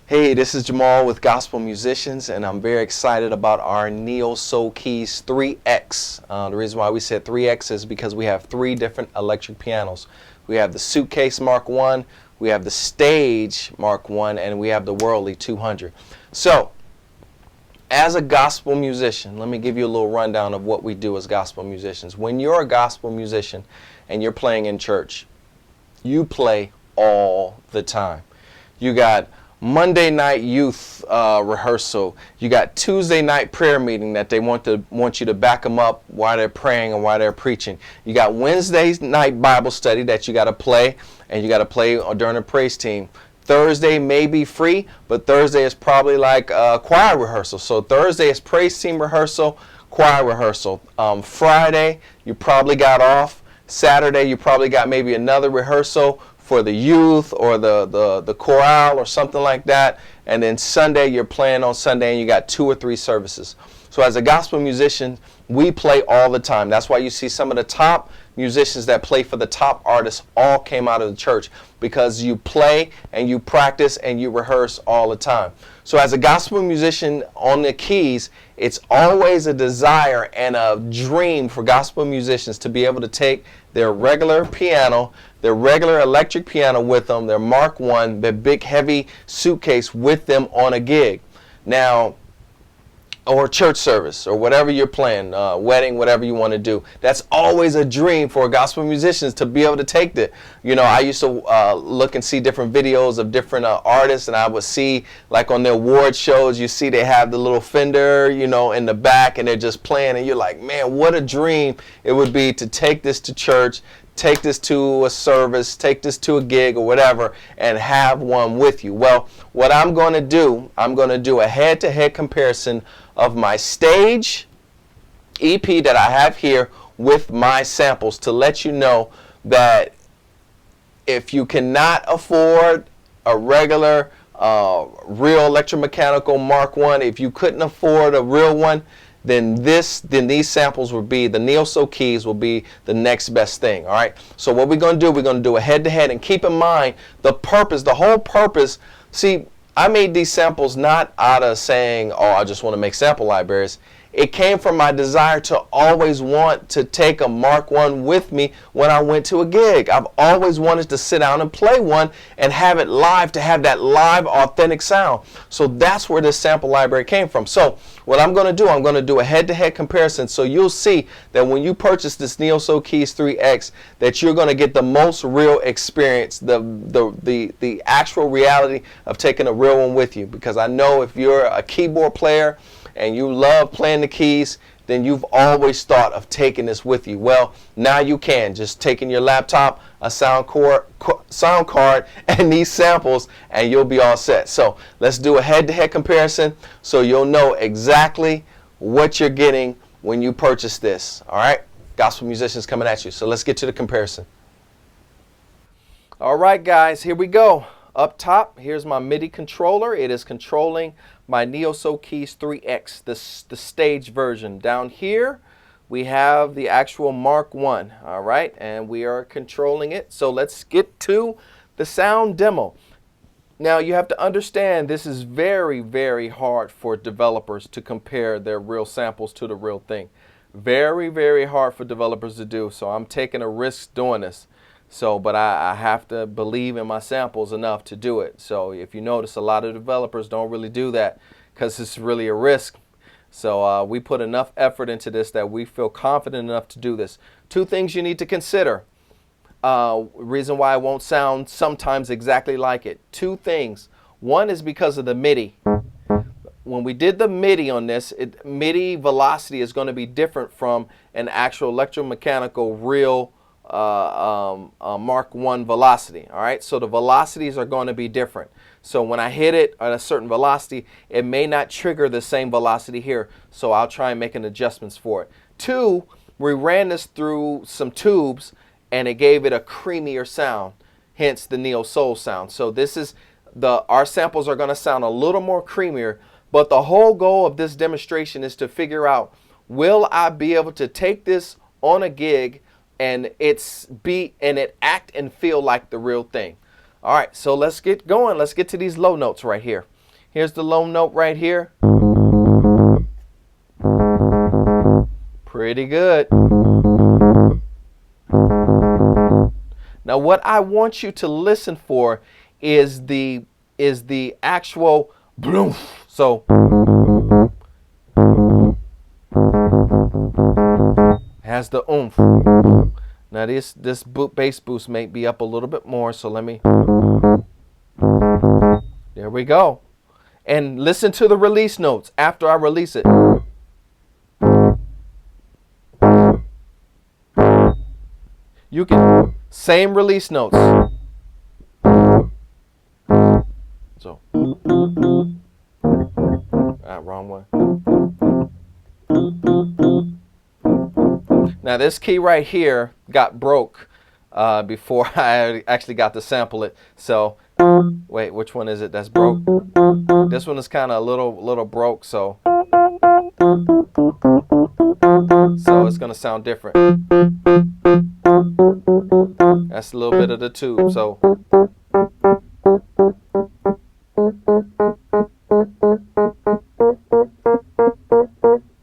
Hey, this is Jamal with Gospel Musicians, and I'm very excited about our Neo Soul Keys 3X. The reason why we said 3X is because we have three different electric pianos. We have the Suitcase Mark I, we have the Stage Mark I, and we have the Worldly 200. So, as a gospel musician, let me give you a little rundown of what we do as gospel musicians. When you're a gospel musician and you're playing in church, you play all the time. You got Monday night youth rehearsal. You got Tuesday night prayer meeting that they want you to back them up while they're praying and while they're preaching. You got Wednesday night Bible study that you got to play, and you got to play during the praise team. Thursday may be free, but Thursday is probably like choir rehearsal. So Thursday is praise team rehearsal, choir rehearsal. Friday you probably got off. Saturday you probably got maybe another rehearsal for the youth or the chorale or something like that. And then Sunday, you're playing on Sunday and you got 2 or 3 services. So as a gospel musician, we play all the time. That's why you see some of the top musicians that play for the top artists all came out of the church, because you play and you practice and you rehearse all the time. So as a gospel musician on the keys, it's always a desire and a dream for gospel musicians to be able to take their regular piano, their regular electric piano with them, their Mark I, their big heavy suitcase with them on a gig. Now, or church service, or whatever you're playing, wedding, whatever you want to do. That's always a dream for gospel musicians to be able to take that. You know, I used to look and see different videos of different artists, and I would see, like on their award shows, you see they have the little Fender, you know, in the back, and they're just playing, and you're like, man, what a dream it would be to take this to church, take this to a service, take this to a gig or whatever, and have one with you. Well, what I'm going to do a head-to-head comparison of my Stage EP that I have here with my samples, to let you know that if you cannot afford a regular real electromechanical Mark I, if you couldn't afford a real one, then these samples will be, the Neo Soul Keys will be the next best thing. All right. So what we're going to do a head-to-head, and keep in mind the purpose, the whole purpose. See, I made these samples not out of saying, oh, I just want to make sample libraries. It came from my desire to always want to take a Mark I with me when I went to a gig. I've always wanted to sit down and play one and have it live, to have that live, authentic sound. So that's where this sample library came from. So what I'm going to do a head-to-head comparison, so you'll see that when you purchase this Neo Soul Keys 3X, that you're going to get the most real experience, the actual reality of taking a real one with you. Because I know if you're a keyboard player and you love playing the keys, then you've always thought of taking this with you. Well, now you can. Just taking your laptop, a sound card, and these samples, and you'll be all set. So let's do a head-to-head comparison so you'll know exactly what you're getting when you purchase this. All right? Gospel musicians coming at you. So let's get to the comparison. All right, guys, here we go. Up top, here's my MIDI controller. It is controlling my Neo Soul Keys 3X, the Stage version. Down here, we have the actual Mark I, all right? And we are controlling it. So let's get to the sound demo. Now, you have to understand, this is very, very hard for developers to compare their real samples to the real thing. Very, very hard for developers to do. So I'm taking a risk doing this. So, but I have to believe in my samples enough to do it. So if you notice, a lot of developers don't really do that because it's really a risk. So we put enough effort into this that we feel confident enough to do this. 2 things you need to consider. Reason why it won't sound sometimes exactly like it. 2 things. One is because of the MIDI. When we did the MIDI on this, MIDI velocity is going to be different from an actual electromechanical real Mark I velocity. All right, so the velocities are going to be different. So when I hit it at a certain velocity, it may not trigger the same velocity here. So I'll try and make an adjustments for it. 2, we ran this through some tubes and it gave it a creamier sound, hence the Neo Soul sound. So this is our samples are going to sound a little more creamier, but the whole goal of this demonstration is to figure out, will I be able to take this on a gig and it act and feel like the real thing. All right, so let's get going. Let's get to these low notes right here. Here's the low note right here. Pretty good. Now what I want you to listen for is the actual bloom. So has the oomph. Now this bass boost may be up a little bit more, so let me. There we go. And listen to the release notes after I release it. You can, same release notes. So, wrong one. Now this key right here got broke before I actually got to sample it. So, wait, which one is it that's broke? This one is kind of a little broke, so it's gonna sound different. That's a little bit of the tube.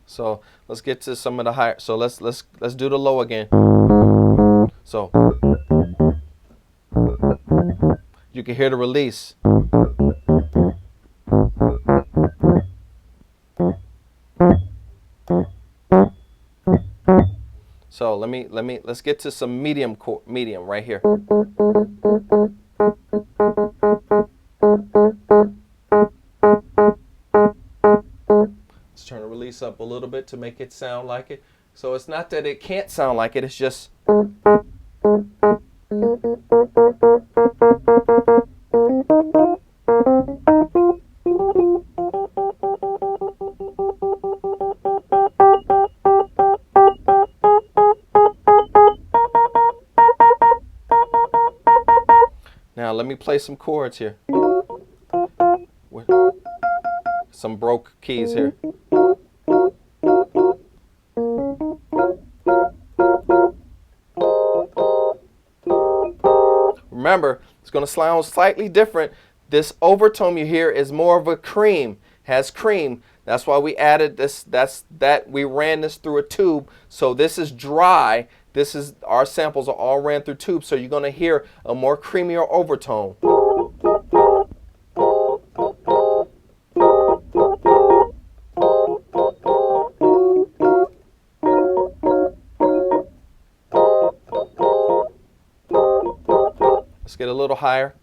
So let's get to some of the higher. So let's do the low again. So you can hear the release. So let's get to some medium right here. Let's turn the release up a little bit to make it sound like it. So it's not that it can't sound like it, it's just now let me play some chords here. Some broke keys here. Remember, it's going to sound slightly different. This overtone you hear is more of a cream, has cream. That's why we added this, we ran this through a tube. So this is dry. Our samples are all ran through tubes, so you're going to hear a more creamier overtone. Let's get a little higher.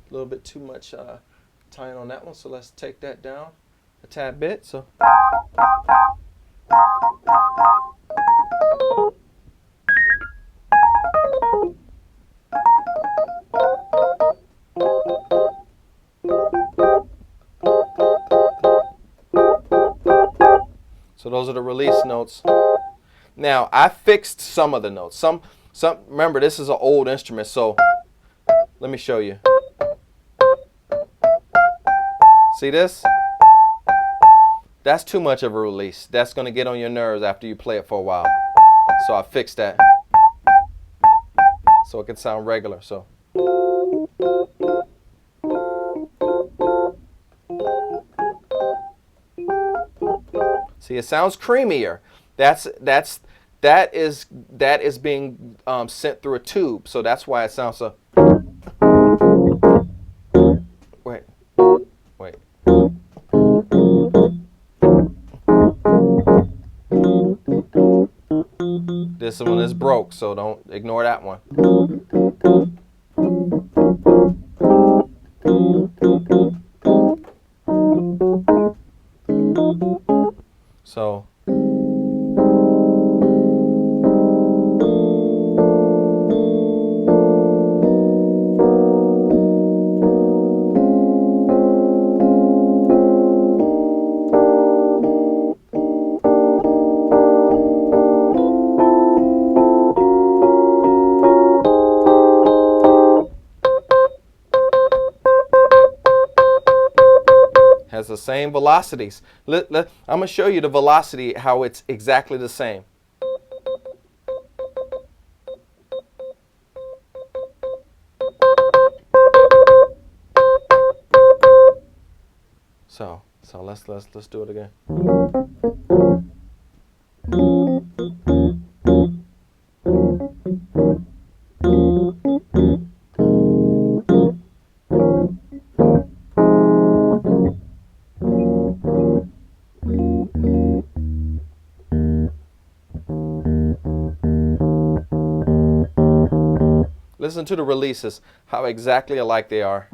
A little bit too much time on that one, so let's take that down a tad bit. So those are the release notes. Now I fixed some of the notes. Some remember, this is an old instrument, so let me show you. See this? That's too much of a release. That's going to get on your nerves after you play it for a while. So I fixed that so it can sound regular. So see, it sounds creamier. That is being sent through a tube, so that's why it sounds so. Wait. This one is broke, so don't ignore that one. So has the same velocities. I'm going to show you the velocity, how it's exactly the same. So let's do it again. Listen to the releases, how exactly alike they are.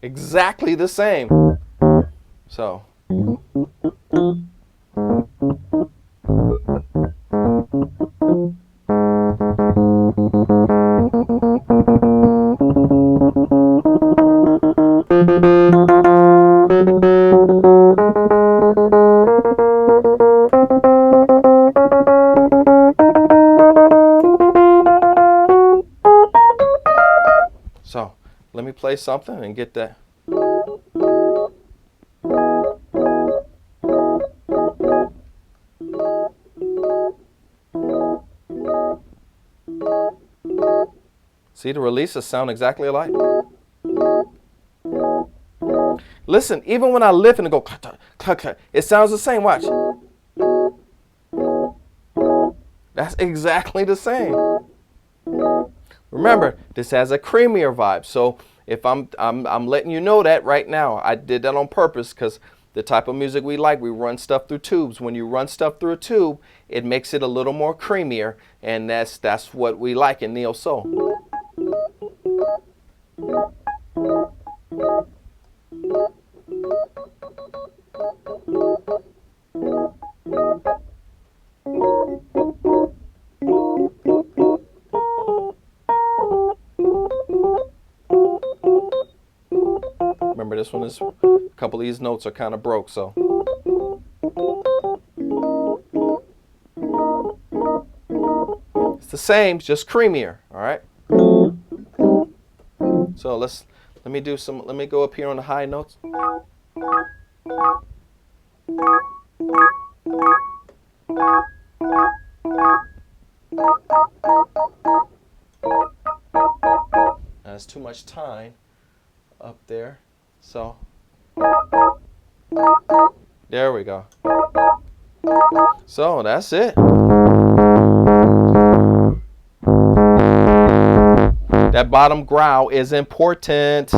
Exactly the same. So. So, let me play something and get that. See, the releases sound exactly alike. Listen, even when I lift and go, it sounds the same. Watch. That's exactly the same. Remember, this has a creamier vibe. So if I'm letting you know that right now. I did that on purpose because the type of music we like, we run stuff through tubes. When you run stuff through a tube, it makes it a little more creamier, and that's what we like in neo soul. Remember, this one is, a couple of these notes are kind of broke, so. It's the same, just creamier, all right? So let me go up here on the high notes. That's too much time up there. So there we go. So that's it. That bottom growl is important.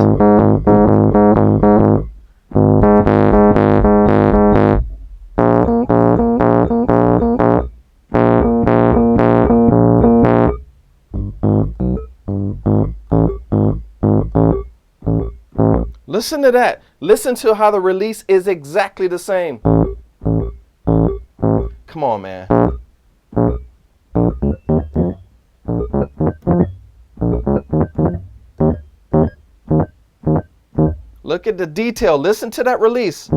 Listen to that. Listen to how the release is exactly the same. Come on, man. Look at the detail. Listen to that release.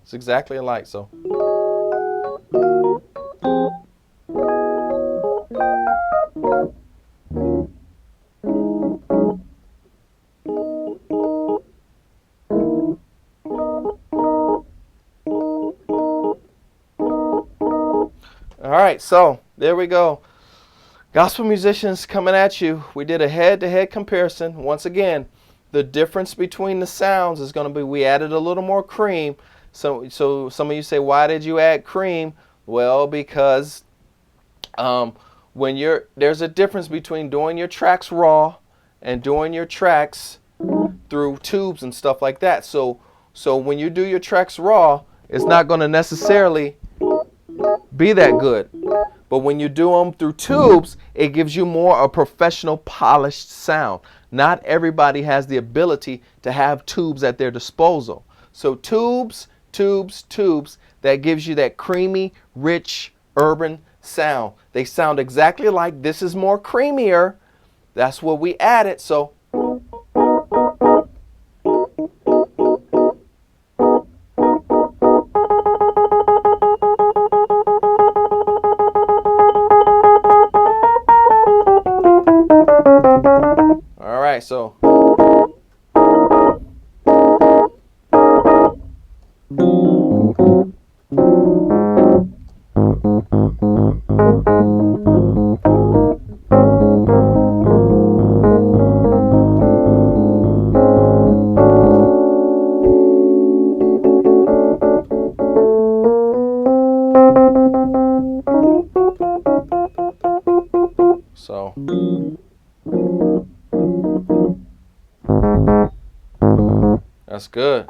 It's exactly alike, so. All right, so there we go. Gospel musicians coming at you. We did a head-to-head comparison. Once again, the difference between the sounds is going to be we added a little more cream. So some of you say, why did you add cream? Well, because there's a difference between doing your tracks raw and doing your tracks through tubes and stuff like that. So when you do your tracks raw, it's not going to necessarily be that good. But when you do them through tubes, it gives you more a professional, polished sound. Not everybody has the ability to have tubes at their disposal. So tubes, that gives you that creamy, rich, urban sound. They sound exactly like this is more creamier. That's what we added. So so That's good.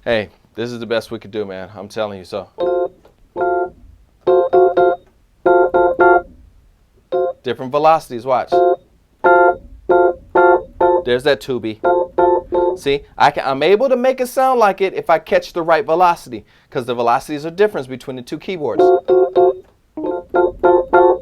Hey, this is the best we could do, man. I'm telling you so. Different velocities, watch. There's that tubi. See, I'm able to make it sound like it if I catch the right velocity, because the velocities are different between the two keyboards.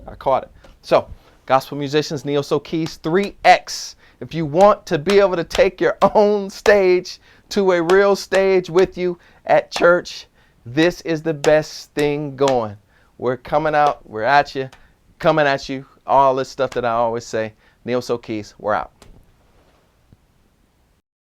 I caught it. So, gospel musicians, Neo Soul Keys 3X. If you want to be able to take your own stage to a real stage with you at church, this is the best thing going. We're coming out, we're at you, coming at you, all this stuff that I always say. Neo Soul Keys, we're out.